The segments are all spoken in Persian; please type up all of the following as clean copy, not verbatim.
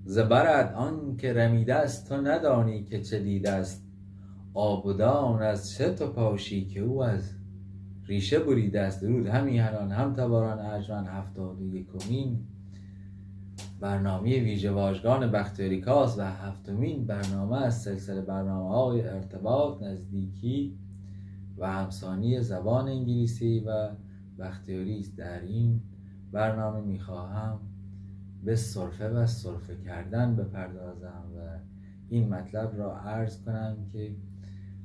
زبرد آن که رمیده است تو ندانی که چه دیده است. آبدان از چه تو پاشی که او از ریشه بریده است. درود همیهنان هم تباران ارجمند 71مین برنامه ویژه واژگان بختیاری کاست و 7مین برنامه از سلسله برنامه‌های ارتباط، نزدیکی و همسانی زبان انگلیسی و بختیاری است. در این برنامه میخواهم به سرفه و سرفه کردن بپردازم و این مطلب را عرض کنم که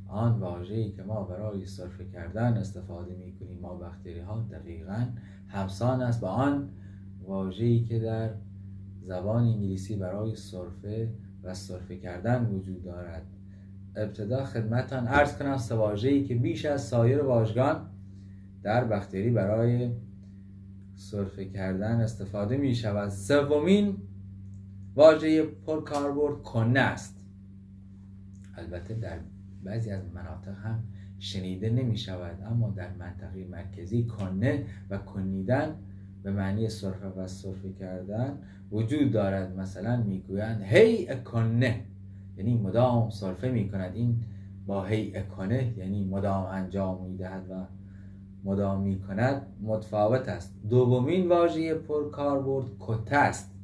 آن واژه‌ای که ما برای سرفه کردن استفاده می‌کنیم ما بختیاری‌ها دقیقاً همسان است با آن واژه‌ای که در زبان انگلیسی برای سرفه و سرفه کردن وجود دارد. ابتدا خدمتتان عرض کنم سه واژه‌ای که بیش از سایر واژگان در بختیاری برای سرفه کردن استفاده می شود. سومین واژه پرکاربرد کنه است. البته در بعضی از مناطق هم شنیده نمی شود، اما در منطقه مرکزی کنه و کنیدن به معنی سرفه و سرفه کردن وجود دارد. مثلا میگویند هی کنه، یعنی مدام سرفه می کند. این با هی کنه یعنی مدام انجام می دهد و مدام می کند متفاوت است. دومین واژه پرکاربرد کته است.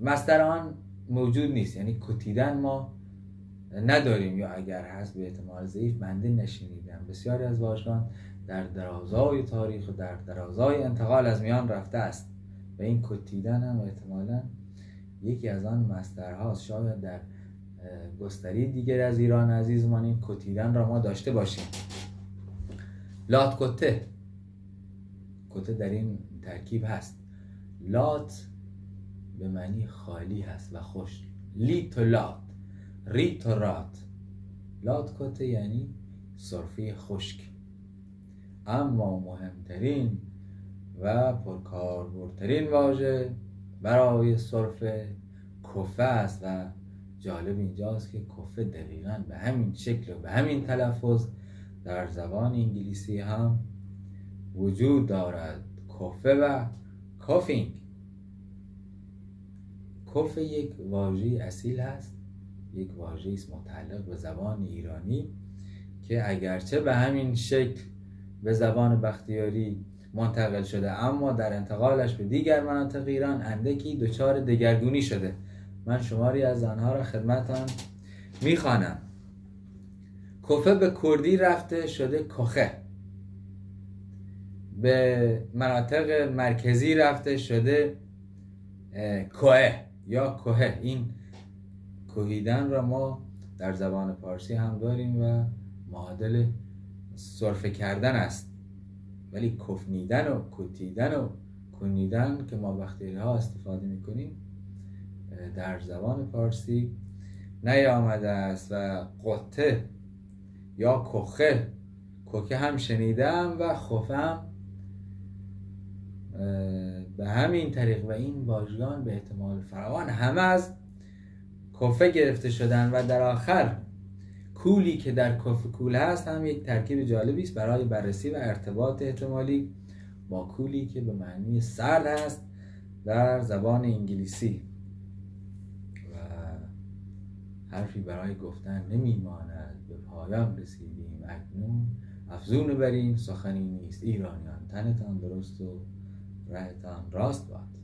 مصدر آن موجود نیست، یعنی کتیدن ما نداریم، یا اگر هست به احتمال ضعیف بنده نشنیدم. بسیاری از واژگان در درازای تاریخ و در درازای انتقال از میان رفته است و این کتیدن هم احتمالاً یکی از آن مصدرهاست. شاید در گستری دیگر از ایران عزیزمان این کتیدن را ما داشته باشیم. لات کته، کته در این ترکیب هست. لات به معنی خالی هست و خوش. لیت و لات، ریت و رات. لات کته یعنی سرفه خشک. اما مهمترین و پرکاربردترین واژه برای سرفه کفه است و جالب اینجاست که کفه دقیقاً به همین شکل و به همین تلفظ در زبان انگلیسی هم وجود دارد. کفه و کافینگ. کفه یک واژه اصیل هست، یک واژه است متعلق به زبان ایرانی که اگرچه به همین شکل به زبان بختیاری منتقل شده، اما در انتقالش به دیگر مناطق ایران اندکی دچار دگرگونی شده. من شماری از آنها را خدمتتان میخوانم. کفه به کردی رفته شده کخه، به مناطق مرکزی رفته شده کوه یا کوه. این کوهیدن را ما در زبان پارسی هم داریم و معادل سرفه کردن است، ولی کفنیدن و کتیدن و کنیدن که ما بختیاری ها استفاده میکنیم در زبان پارسی نیامده است. و قطه یا کخه، کوکه هم شنیدم و خفم به همین طریق و این واژگان به احتمال فراوان همه از کفه گرفته شدن. و در آخر کولی که در کفه کول هست هم یک ترکیب جالبی است برای بررسی و ارتباط احتمالی با کولی که به معنی سرد هست در زبان انگلیسی. و حرفی برای گفتن نمیماند، به پایان رسیدیم اکنون. افزون بر این سخنی نیست ایرانیان، تنتان درست و رهتان راست باد.